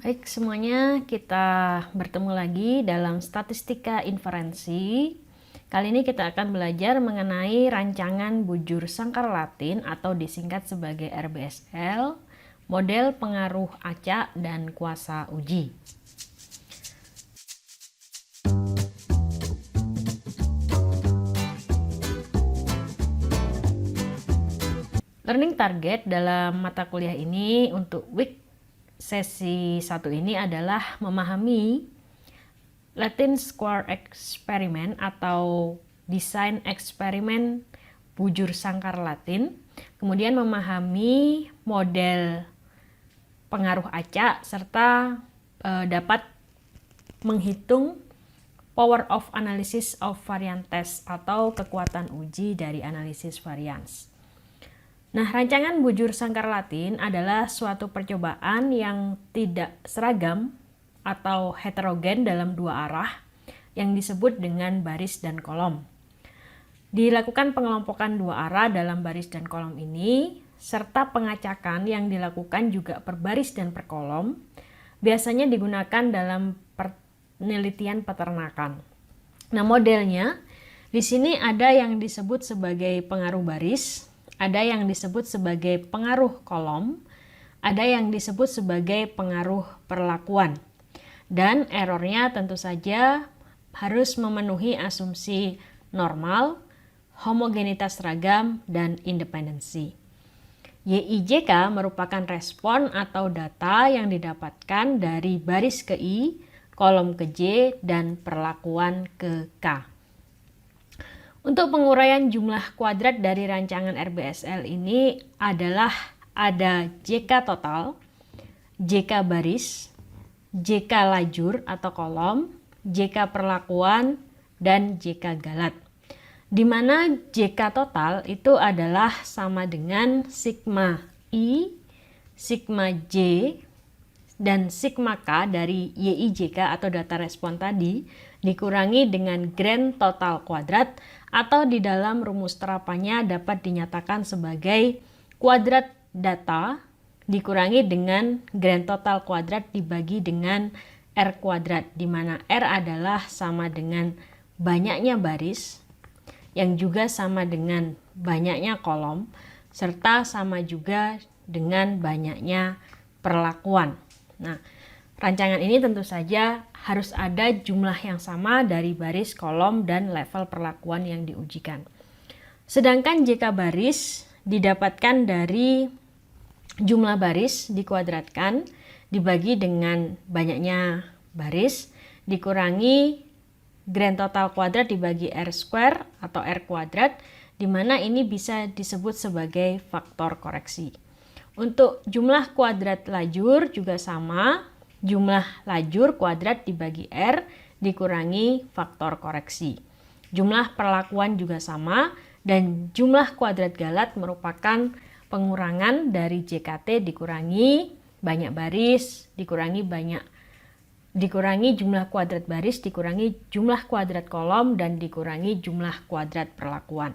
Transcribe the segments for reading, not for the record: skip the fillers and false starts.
Baik semuanya, kita bertemu lagi dalam statistika inferensi. Kali ini kita akan belajar mengenai rancangan bujur sangkar Latin atau disingkat sebagai RBSL, model pengaruh acak dan kuasa uji. Learning target dalam mata kuliah ini untuk week sesi 1 ini adalah memahami Latin Square Experiment atau desain eksperimen bujur sangkar Latin, kemudian memahami model pengaruh acak serta dapat menghitung power of analysis of variance test atau kekuatan uji dari analisis varians. Nah, rancangan bujur sangkar Latin adalah suatu percobaan yang tidak seragam atau heterogen dalam dua arah yang disebut dengan baris dan kolom. Dilakukan pengelompokan dua arah dalam baris dan kolom ini, serta pengacakan yang dilakukan juga per baris dan per kolom, biasanya digunakan dalam penelitian peternakan. Nah, modelnya di sini ada yang disebut sebagai pengaruh baris, ada yang disebut sebagai pengaruh kolom, ada yang disebut sebagai pengaruh perlakuan. Dan errornya tentu saja harus memenuhi asumsi normal, homogenitas seragam, dan independensi. YIJK merupakan respon atau data yang didapatkan dari baris ke I, kolom ke J, dan perlakuan ke K. Untuk penguraian jumlah kuadrat dari rancangan RBSL ini adalah ada JK total, JK baris, JK lajur atau kolom, JK perlakuan, dan JK galat. Di mana JK total itu adalah sama dengan sigma I, sigma J, dan sigma K dari YIJK atau data respon tadi dikurangi dengan grand total kuadrat atau di dalam rumus terapannya dapat dinyatakan sebagai kuadrat data dikurangi dengan grand total kuadrat dibagi dengan R kuadrat, di mana R adalah sama dengan banyaknya baris yang juga sama dengan banyaknya kolom serta sama juga dengan banyaknya perlakuan. Nah, rancangan ini tentu saja harus ada jumlah yang sama dari baris, kolom, dan level perlakuan yang diujikan. Sedangkan JK baris didapatkan dari jumlah baris dikuadratkan dibagi dengan banyaknya baris dikurangi grand total kuadrat dibagi R square atau R kuadrat, di mana ini bisa disebut sebagai faktor koreksi. Untuk jumlah kuadrat lajur juga sama, jumlah lajur kuadrat dibagi R dikurangi faktor koreksi. Jumlah perlakuan juga sama, dan jumlah kuadrat galat merupakan pengurangan dari JKT dikurangi banyak baris, dikurangi jumlah kuadrat baris, dikurangi jumlah kuadrat kolom, dan dikurangi jumlah kuadrat perlakuan.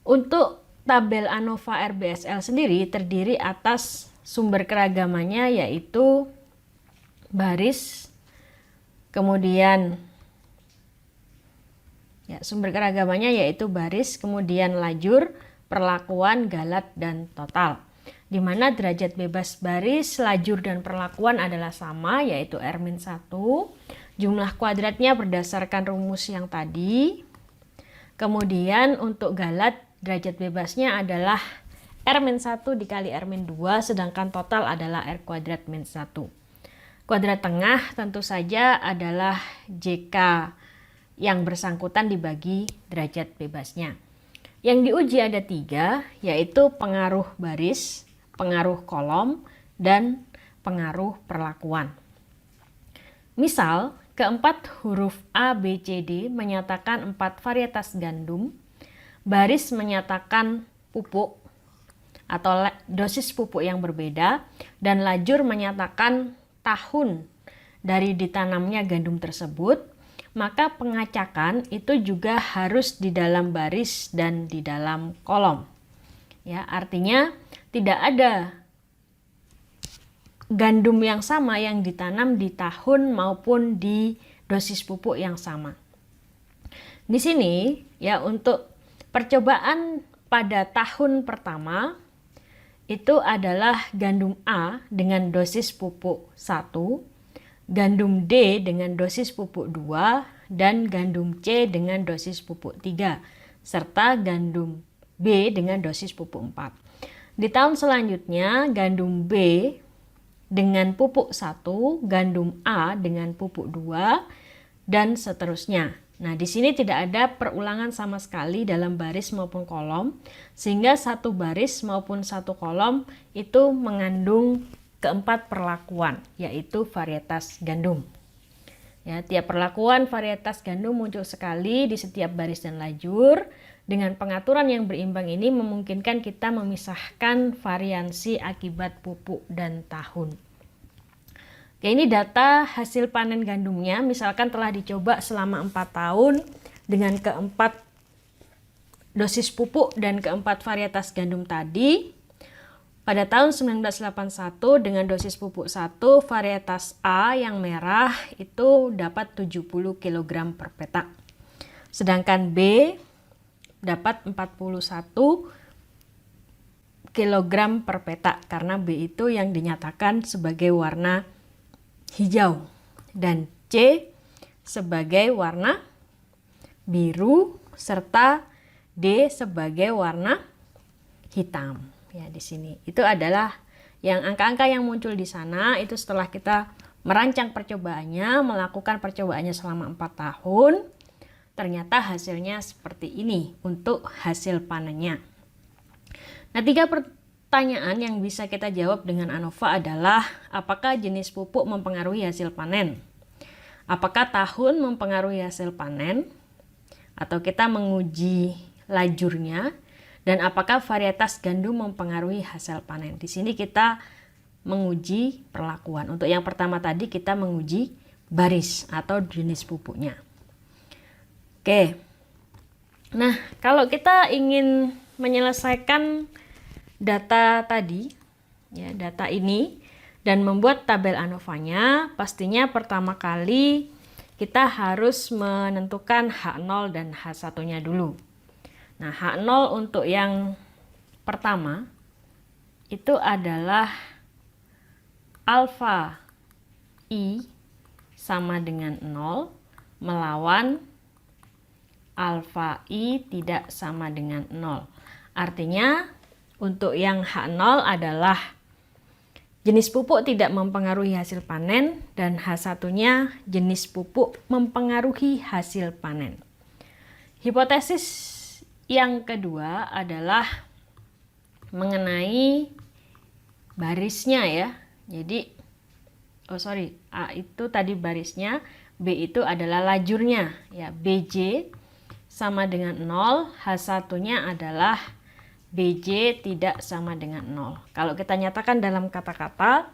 Untuk tabel ANOVA RBSL sendiri terdiri atas sumber keragamannya yaitu baris, kemudian sumber keragamannya yaitu baris, kemudian lajur, perlakuan, galat, dan total. Di mana derajat bebas baris, lajur, dan perlakuan adalah sama yaitu R-1. Jumlah kuadratnya berdasarkan rumus yang tadi. Kemudian untuk galat, derajat bebasnya adalah R-1 dikali R-2, sedangkan total adalah R kuadrat min 1. Kuadrat tengah tentu saja adalah JK yang bersangkutan dibagi derajat bebasnya. Yang diuji ada 3, yaitu pengaruh baris, pengaruh kolom, dan pengaruh perlakuan. Misal, keempat huruf A, B, C, D menyatakan 4 varietas gandum, baris menyatakan pupuk atau dosis pupuk yang berbeda, dan lajur menyatakan tahun dari ditanamnya gandum tersebut, maka pengacakan itu juga harus di dalam baris dan di dalam kolom. Ya, artinya tidak ada gandum yang sama yang ditanam di tahun maupun di dosis pupuk yang sama. Di sini ya, untuk percobaan pada tahun pertama itu adalah gandum A dengan dosis pupuk 1, gandum D dengan dosis pupuk 2, dan gandum C dengan dosis pupuk 3, serta gandum B dengan dosis pupuk 4. Di tahun selanjutnya gandum B dengan pupuk 1, gandum A dengan pupuk 2, dan seterusnya. Nah, di sini tidak ada perulangan sama sekali dalam baris maupun kolom, sehingga satu baris maupun satu kolom itu mengandung keempat perlakuan, yaitu varietas gandum. Ya, tiap perlakuan varietas gandum muncul sekali di setiap baris dan lajur. Dengan pengaturan yang berimbang ini memungkinkan kita memisahkan variansi akibat pupuk dan tahun. Oke, ini data hasil panen gandumnya, misalkan telah dicoba selama 4 tahun dengan keempat dosis pupuk dan keempat varietas gandum tadi. Pada tahun 1981 dengan dosis pupuk 1, varietas A yang merah itu dapat 70 kg per petak. Sedangkan B dapat 41 kg per petak karena B itu yang dinyatakan sebagai warna hijau dan C sebagai warna biru serta D sebagai warna hitam. Ya, di sini itu adalah yang angka-angka yang muncul di sana itu setelah kita merancang percobaannya, melakukan percobaannya selama 4 tahun. Ternyata hasilnya seperti ini untuk hasil panennya. Nah, 3 pertanyaan yang bisa kita jawab dengan ANOVA adalah apakah jenis pupuk mempengaruhi hasil panen? Apakah tahun mempengaruhi hasil panen? Atau kita menguji lajurnya? Dan apakah varietas gandum mempengaruhi hasil panen? Di sini kita menguji perlakuan. Untuk yang pertama tadi kita menguji baris atau jenis pupuknya. Oke. Nah, kalau kita ingin menyelesaikan data tadi, ya, data ini dan membuat tabel ANOVA-nya, pastinya pertama kali kita harus menentukan H0 dan H1-nya dulu. Nah, H0 untuk yang pertama itu adalah alfa I sama dengan 0 melawan alfa I tidak sama dengan 0. Artinya untuk yang H0 adalah jenis pupuk tidak mempengaruhi hasil panen dan H1-nya jenis pupuk mempengaruhi hasil panen. Hipotesis yang kedua adalah mengenai barisnya ya. Jadi A itu tadi barisnya, B itu adalah lajurnya ya. BJ sama dengan 0, H1-nya adalah BJ tidak sama dengan 0. Kalau kita nyatakan dalam kata-kata,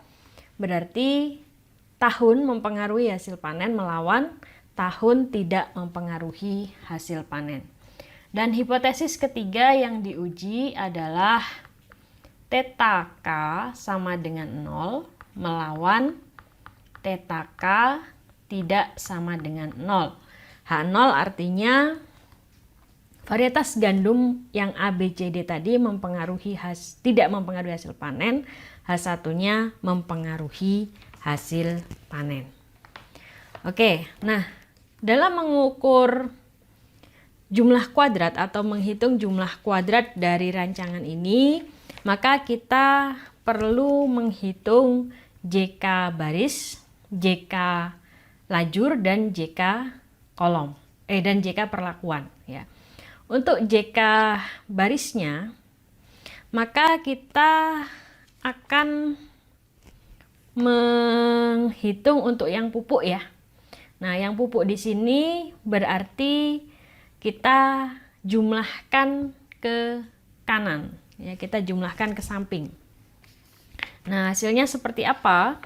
berarti tahun mempengaruhi hasil panen melawan tahun tidak mempengaruhi hasil panen. Dan hipotesis ketiga yang diuji adalah theta K sama dengan 0 melawan theta K tidak sama dengan 0. H0 artinya varietas gandum yang A, B, C, D tadi tidak mempengaruhi hasil panen, H1-nya mempengaruhi hasil panen. Oke, nah dalam mengukur jumlah kuadrat atau menghitung jumlah kuadrat dari rancangan ini, maka kita perlu menghitung JK baris, JK lajur, dan JK kolom, dan JK perlakuan ya. Untuk JK barisnya, maka kita akan menghitung untuk yang pupuk ya. Nah, yang pupuk di sini berarti kita jumlahkan ke kanan ya, kita jumlahkan ke samping. Nah, hasilnya seperti apa?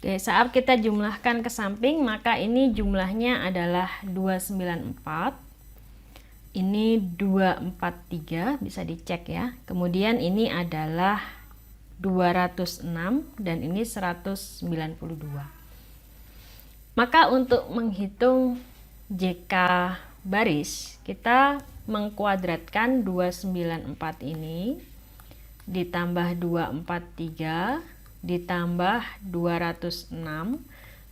Oke, saat kita jumlahkan ke samping, maka ini jumlahnya adalah 294. Ini 243, bisa dicek ya. Kemudian ini adalah 206 dan ini 192. Maka untuk menghitung JK baris, kita mengkuadratkan 294 ini ditambah 243 ditambah 206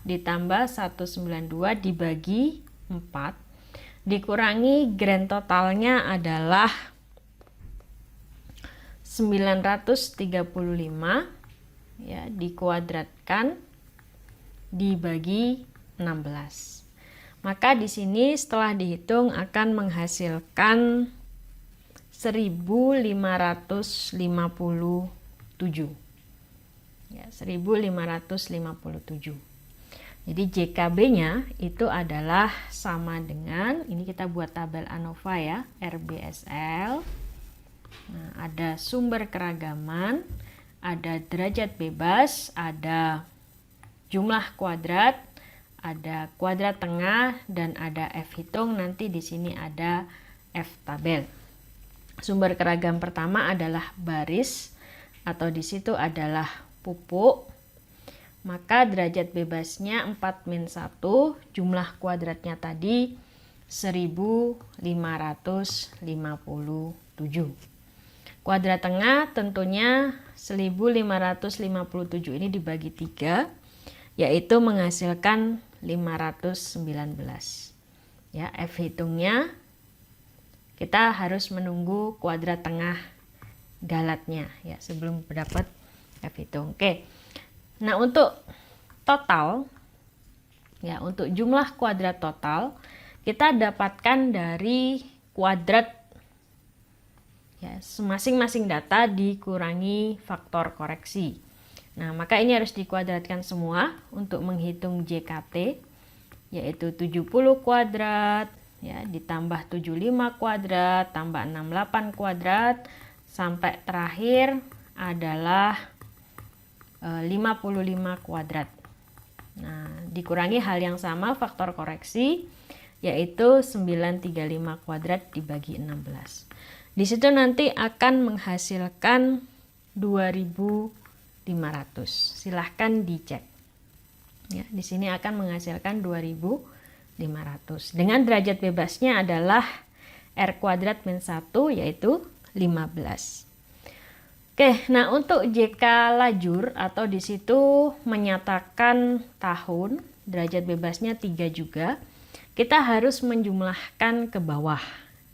ditambah 192 dibagi 4 dikurangi grand totalnya adalah 935 ya, dikuadratkan dibagi 16. Maka di sini setelah dihitung akan menghasilkan 1557. Ya, 1557. Jadi JKB-nya itu adalah sama dengan, ini kita buat tabel ANOVA ya, RBSL. Nah, ada sumber keragaman, ada derajat bebas, ada jumlah kuadrat, ada kuadrat tengah, dan ada F hitung. Nanti di sini ada F tabel. Sumber keragam pertama adalah baris, atau di situ adalah pupuk. Maka derajat bebasnya 4-1, jumlah kuadratnya tadi 1557. Kuadrat tengah tentunya 1557 ini dibagi 3, yaitu menghasilkan 519. Ya, F hitungnya kita harus menunggu kuadrat tengah galatnya ya sebelum dapat F hitung. Oke. Nah, untuk total ya, untuk jumlah kuadrat total kita dapatkan dari kuadrat ya, masing-masing data dikurangi faktor koreksi. Nah, maka ini harus dikuadratkan semua untuk menghitung JKT, yaitu 70 kuadrat ya, ditambah 75 kuadrat tambah 68 kuadrat sampai terakhir adalah 55 kuadrat. Nah, dikurangi hal yang sama faktor koreksi, yaitu 935 kuadrat dibagi 16. Di situ nanti akan menghasilkan 2500. Silahkan dicek. Ya, di sini akan menghasilkan 2500. Dengan derajat bebasnya adalah R kuadrat min 1, yaitu 15. Oke, nah untuk JK lajur atau di situ menyatakan tahun, derajat bebasnya 3 juga. Kita harus menjumlahkan ke bawah.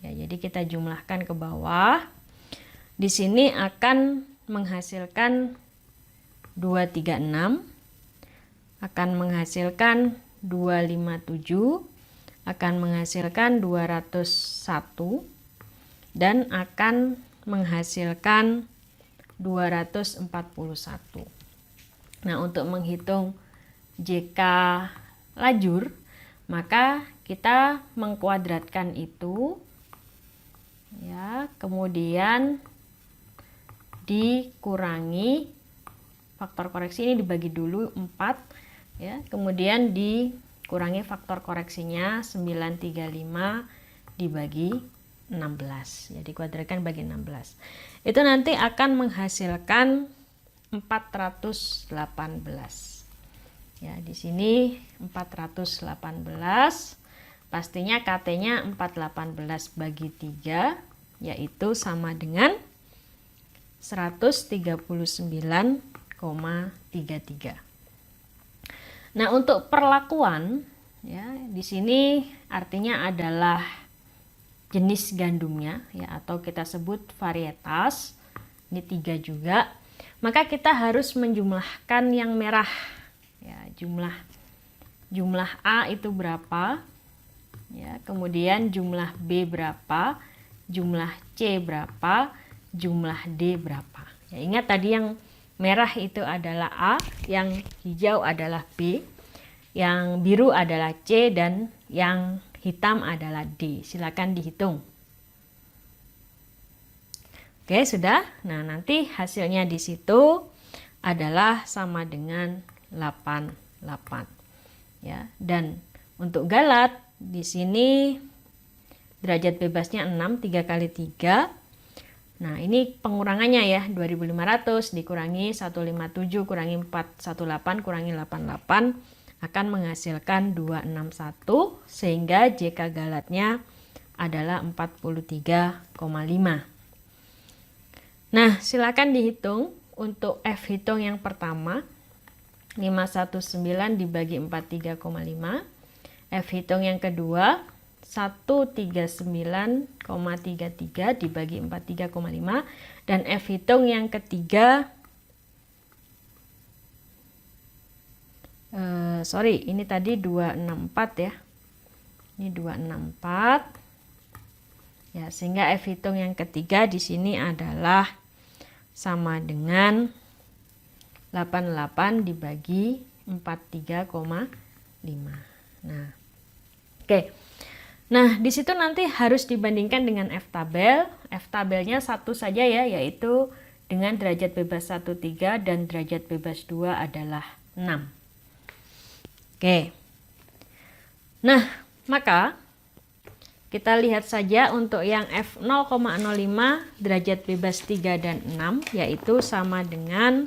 Ya, jadi kita jumlahkan ke bawah. Di sini akan menghasilkan 236, akan menghasilkan 257, akan menghasilkan 201, dan akan menghasilkan 241. Nah, untuk menghitung JK lajur, maka kita mengkuadratkan itu ya, kemudian dikurangi faktor koreksi ini dibagi dulu 4 ya, kemudian dikurangi faktor koreksinya 935 dibagi 16 ya, dikuadratkan bagi 16. Itu nanti akan menghasilkan 418. Ya, di sini 418. Pastinya KT-nya 418 bagi 3, yaitu sama dengan 139,33. Nah, untuk perlakuan ya, di sini artinya adalah jenis gandumnya ya, atau kita sebut varietas. Ini 3 juga. Maka kita harus menjumlahkan yang merah ya, jumlah A itu berapa ya, kemudian jumlah B berapa, jumlah C berapa, jumlah D berapa ya. Ingat tadi yang merah itu adalah A, yang hijau adalah B, yang biru adalah C, dan yang hitam adalah D. Silakan dihitung. Oke, sudah. Nah, nanti hasilnya di situ adalah sama dengan Ya, dan untuk galat di sini derajat bebasnya 6, 3 kali 3. Nah, ini pengurangannya ya, 2500 dikurangi 157 kurangi 418 kurangi 88 akan menghasilkan 261, sehingga JK galatnya adalah 43,5. Nah, silakan dihitung untuk F hitung yang pertama, 519 dibagi 43,5. F hitung yang kedua, 139,33 dibagi 43,5. Dan F hitung yang ketiga, ini tadi 264 ya. Ini 264. Ya, sehingga F hitung yang ketiga di sini adalah sama dengan 88 dibagi 43,5. Nah, oke. Nah, di situ nanti harus dibandingkan dengan F tabel. F tabelnya satu saja ya, yaitu dengan derajat bebas 13 dan derajat bebas 2 adalah 6. Oke. Nah, maka kita lihat saja untuk yang F 0,05 derajat bebas 3 dan 6, yaitu sama dengan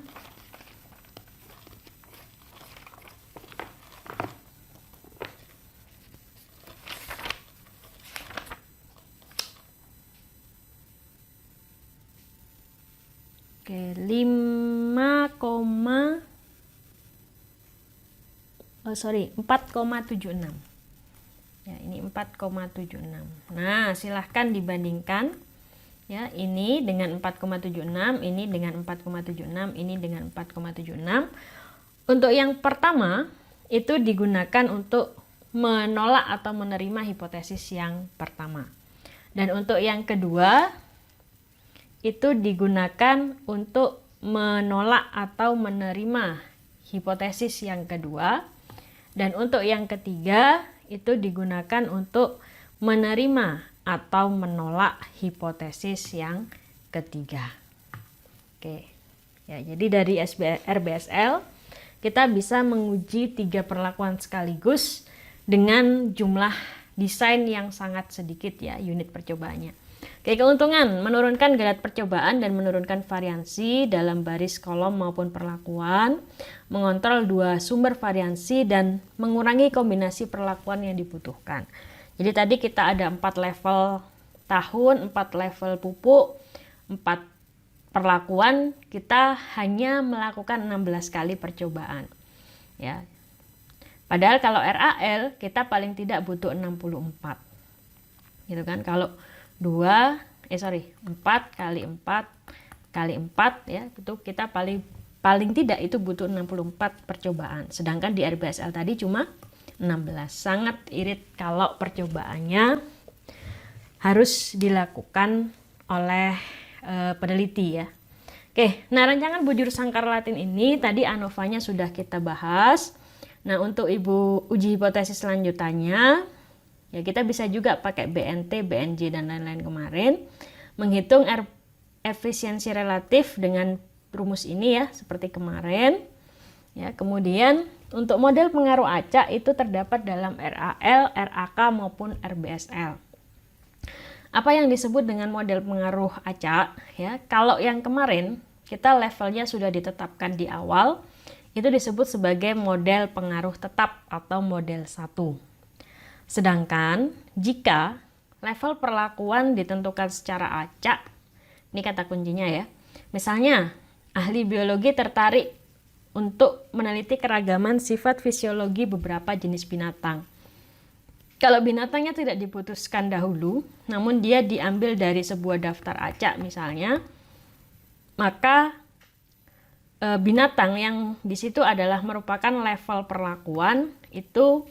Oke, 4,76. Ya, ini 4,76. Nah, silahkan dibandingkan ya, ini dengan 4,76, ini dengan 4,76, ini dengan 4,76. Untuk yang pertama itu digunakan untuk menolak atau menerima hipotesis yang pertama. Dan untuk yang kedua itu digunakan untuk menolak atau menerima hipotesis yang kedua. Dan untuk yang ketiga itu digunakan untuk menerima atau menolak hipotesis yang ketiga. Oke. Ya, jadi dari RBSL kita bisa menguji 3 perlakuan sekaligus dengan jumlah desain yang sangat sedikit ya, unit percobaannya. Oke, keuntungan menurunkan galat percobaan dan menurunkan variansi dalam baris kolom maupun perlakuan, mengontrol 2 sumber variansi dan mengurangi kombinasi perlakuan yang dibutuhkan. Jadi tadi kita ada 4 level tahun, 4 level pupuk, 4 perlakuan, kita hanya melakukan 16 kali percobaan. Ya. Padahal kalau RAL kita paling tidak butuh 64. Gitu kan? Kalau 4 kali 4 kali 4 ya, itu kita paling tidak itu butuh 64 percobaan. Sedangkan di RBSL tadi cuma 16. Sangat irit kalau percobaannya harus dilakukan oleh peneliti ya. Oke, nah rancangan bujur sangkar Latin ini tadi ANOVA-nya sudah kita bahas. Nah, untuk uji hipotesis lanjutannya ya kita bisa juga pakai BNT, BNJ dan lain-lain kemarin, menghitung efisiensi relatif dengan rumus ini ya, seperti kemarin. Ya, kemudian untuk model pengaruh acak itu terdapat dalam RAL, RAK maupun RBSL. Apa yang disebut dengan model pengaruh acak ya? Kalau yang kemarin kita levelnya sudah ditetapkan di awal, itu disebut sebagai model pengaruh tetap atau model 1. Sedangkan jika level perlakuan ditentukan secara acak, ini kata kuncinya ya. Misalnya, ahli biologi tertarik untuk meneliti keragaman sifat fisiologi beberapa jenis binatang. Kalau binatangnya tidak diputuskan dahulu, namun dia diambil dari sebuah daftar acak misalnya, maka binatang yang di situ adalah merupakan level perlakuan itu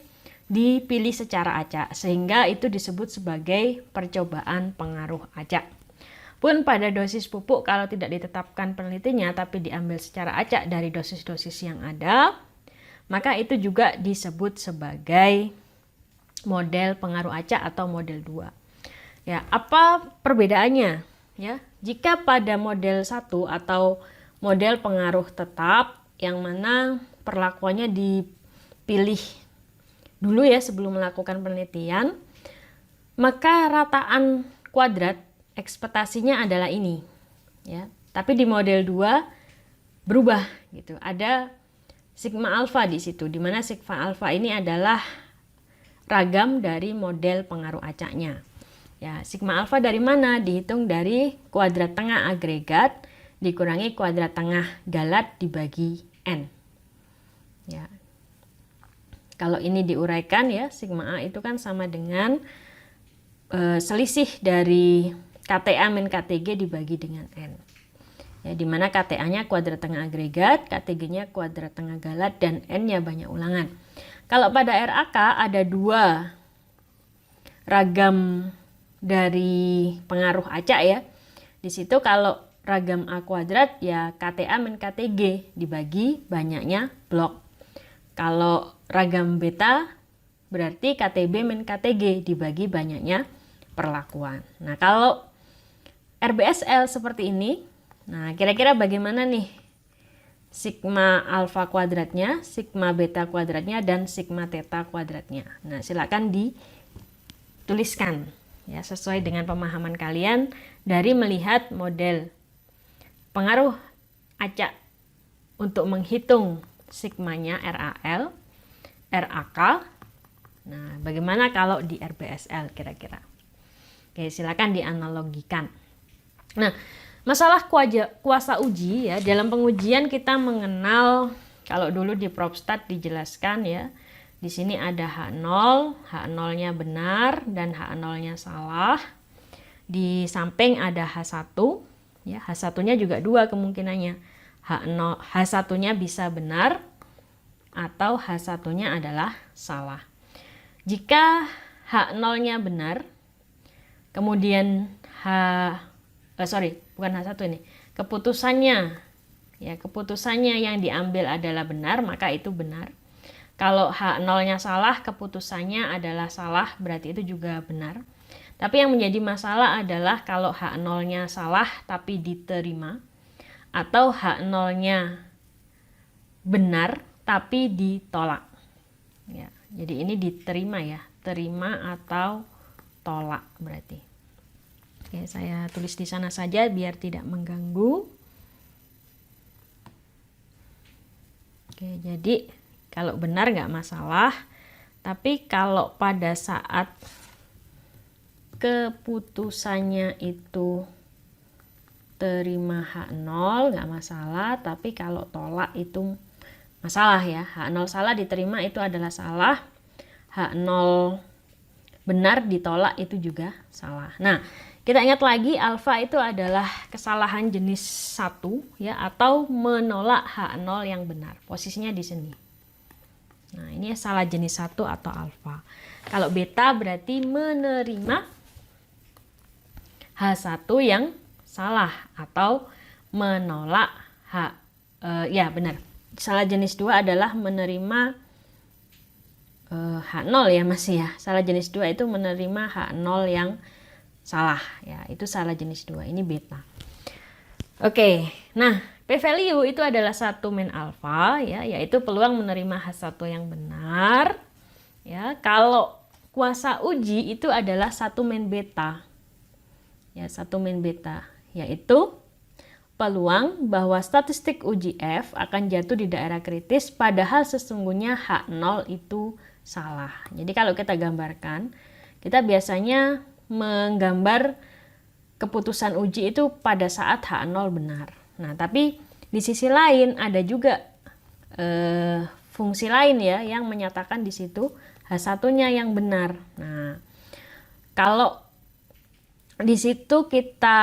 dipilih secara acak, sehingga itu disebut sebagai percobaan pengaruh acak. Pun pada dosis pupuk kalau tidak ditetapkan penelitinya tapi diambil secara acak dari dosis-dosis yang ada, maka itu juga disebut sebagai model pengaruh acak atau model 2. Ya, apa perbedaannya? Ya, jika pada model 1 atau model pengaruh tetap yang mana perlakuannya dipilih dulu ya sebelum melakukan penelitian, maka rataan kuadrat ekspektasinya adalah ini ya. Tapi di model 2 berubah gitu. Ada sigma alfa di situ, di mana sigma alfa ini adalah ragam dari model pengaruh acaknya. Ya, sigma alfa dari mana? Dihitung dari kuadrat tengah agregat dikurangi kuadrat tengah galat dibagi N. Ya. Kalau ini diuraikan ya, sigma A itu kan sama dengan selisih dari KTA min KTG dibagi dengan N. Ya, di mana KTA-nya kuadrat tengah agregat, KTG-nya kuadrat tengah galat, dan N-nya banyak ulangan. Kalau pada RAK ada 2 ragam dari pengaruh acak ya. Di situ kalau ragam A kuadrat ya KTA min KTG dibagi banyaknya blok. Kalau ragam beta berarti KTB min KTG dibagi banyaknya perlakuan. Nah, kalau RBSL seperti ini, nah kira-kira bagaimana nih sigma alfa kuadratnya, sigma beta kuadratnya, dan sigma theta kuadratnya. Nah, silakan dituliskan ya sesuai dengan pemahaman kalian dari melihat model pengaruh acak untuk menghitung sigmanya RAL, RAK. Nah, bagaimana kalau di RBSL kira-kira? Oke, silakan dianalogikan. Nah, masalah kuasa uji ya, dalam pengujian kita mengenal, kalau dulu di Propstat dijelaskan ya, di sini ada H0, H0-nya benar dan H0-nya salah. Di samping ada H1, ya, H1-nya juga 2 kemungkinannya. H1-nya bisa benar atau H1-nya adalah salah. Jika H0-nya benar, kemudian bukan H1 ini, keputusannya yang diambil adalah benar, maka itu benar. Kalau H0-nya salah, keputusannya adalah salah, berarti itu juga benar. Tapi yang menjadi masalah adalah kalau H0-nya salah tapi diterima, atau H0-nya benar tapi ditolak. Ya, jadi ini diterima ya, terima atau tolak berarti. Oke, saya tulis di sana saja biar tidak mengganggu. Oke, jadi kalau benar nggak masalah, tapi kalau pada saat keputusannya itu terima H0 nggak masalah, tapi kalau tolak itu masalah ya. H0 salah diterima itu adalah salah, H0 benar ditolak itu juga salah. Nah, kita ingat lagi alfa itu adalah kesalahan jenis 1 ya, atau menolak H0 yang benar. Posisinya di sini. Nah, ini salah jenis 1 atau alfa. Kalau beta berarti menerima H1 yang salah atau menolak ya benar. Salah jenis 2 adalah menerima H0 ya masih ya. Salah jenis 2 itu menerima H0 yang salah ya. Itu salah jenis 2. Ini beta. Oke. Nah, p-value itu adalah 1 min alfa ya, yaitu peluang menerima H1 yang benar. Ya, kalau kuasa uji itu adalah 1 min beta. Ya, 1 min beta, yaitu peluang bahwa statistik uji F akan jatuh di daerah kritis padahal sesungguhnya H0 itu salah. Jadi kalau kita gambarkan, kita biasanya menggambar keputusan uji itu pada saat H0 benar. Nah, tapi di sisi lain ada juga fungsi lain ya yang menyatakan di situ H1-nya yang benar. Nah, kalau di situ kita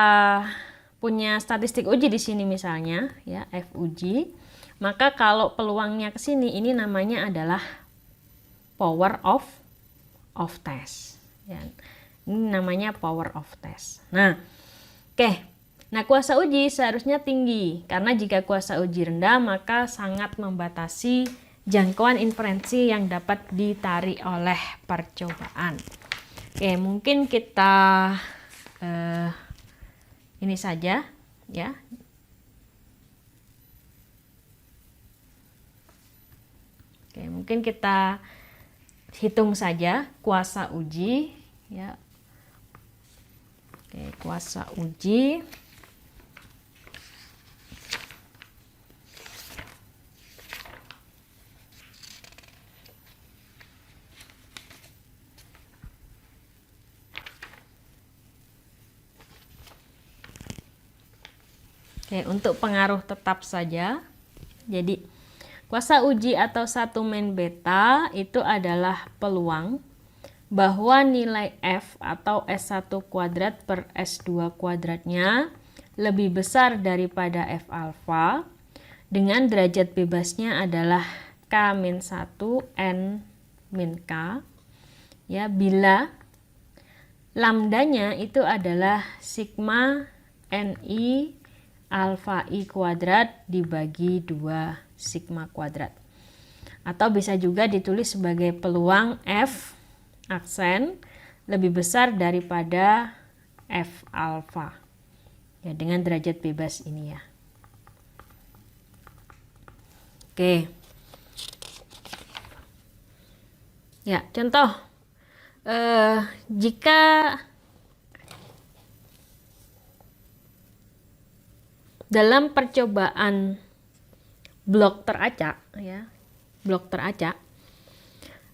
punya statistik uji di sini misalnya ya, F uji, maka kalau peluangnya ke sini ini namanya adalah power of test ya. Ini namanya power of test. Nah, oke. Nah, kuasa uji seharusnya tinggi karena jika kuasa uji rendah maka sangat membatasi jangkauan inferensi yang dapat ditarik oleh percobaan. Oke, mungkin kita ini saja ya. Oke, mungkin kita hitung saja kuasa uji ya. Oke, kuasa uji Oke, untuk pengaruh tetap saja. Jadi, kuasa uji atau 1 min beta itu adalah peluang bahwa nilai F atau S1 kuadrat per S2 kuadratnya lebih besar daripada F alfa dengan derajat bebasnya adalah K-1 N-K ya, bila lambdanya itu adalah sigma Ni alfa I kuadrat dibagi 2 sigma kuadrat. Atau bisa juga ditulis sebagai peluang F aksen lebih besar daripada F alfa. Ya, dengan derajat bebas ini ya. Oke. Ya, contoh. Jika dalam percobaan blok teracak ya, blok teracak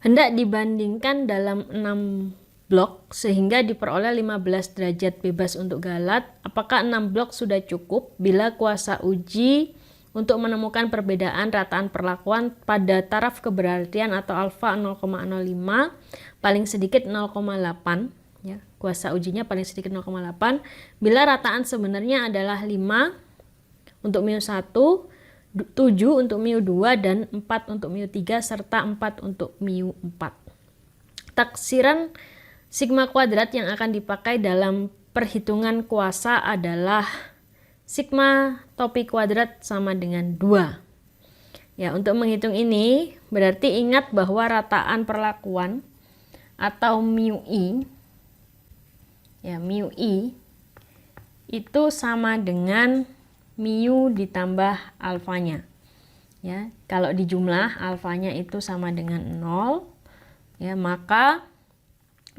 hendak dibandingkan dalam 6 blok sehingga diperoleh 15 derajat bebas untuk galat, apakah 6 blok sudah cukup bila kuasa uji untuk menemukan perbedaan rataan perlakuan pada taraf keberartian atau alfa 0,05 paling sedikit 0,8 ya, kuasa ujinya paling sedikit 0,8 bila rataan sebenarnya adalah 5 untuk mu1, 7 untuk mu2 dan 4 untuk mu3 serta 4 untuk mu4. Taksiran sigma kuadrat yang akan dipakai dalam perhitungan kuasa adalah sigma topi kuadrat sama dengan 2. Ya, untuk menghitung ini berarti ingat bahwa rataan perlakuan atau mu i ya, mu i itu sama dengan mu ditambah alfanya. Ya, kalau dijumlah alfanya itu sama dengan 0, ya, maka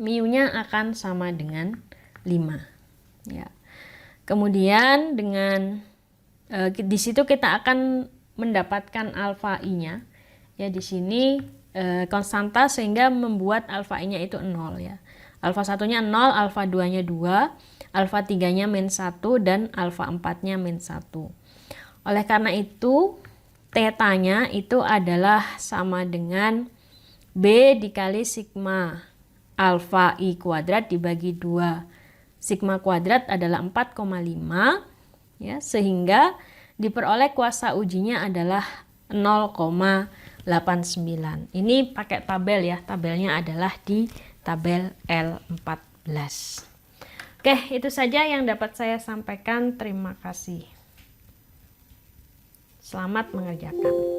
mu-nya akan sama dengan 5. Ya. Kemudian dengan di situ kita akan mendapatkan alfa i-nya. Ya, di sini konstanta sehingga membuat alfa i-nya itu 0 ya. Alfa 1-nya 0, alfa 2-nya 2. Alfa 3-nya min 1 dan alfa 4-nya min 1. Oleh karena itu, theta-nya itu adalah sama dengan B dikali sigma alfa I kuadrat dibagi 2. Sigma kuadrat adalah 4,5 ya, sehingga diperoleh kuasa ujinya adalah 0,89. Ini pakai tabel ya, tabelnya adalah di tabel L14. Oke, itu saja yang dapat saya sampaikan. Terima kasih. Selamat mengerjakan.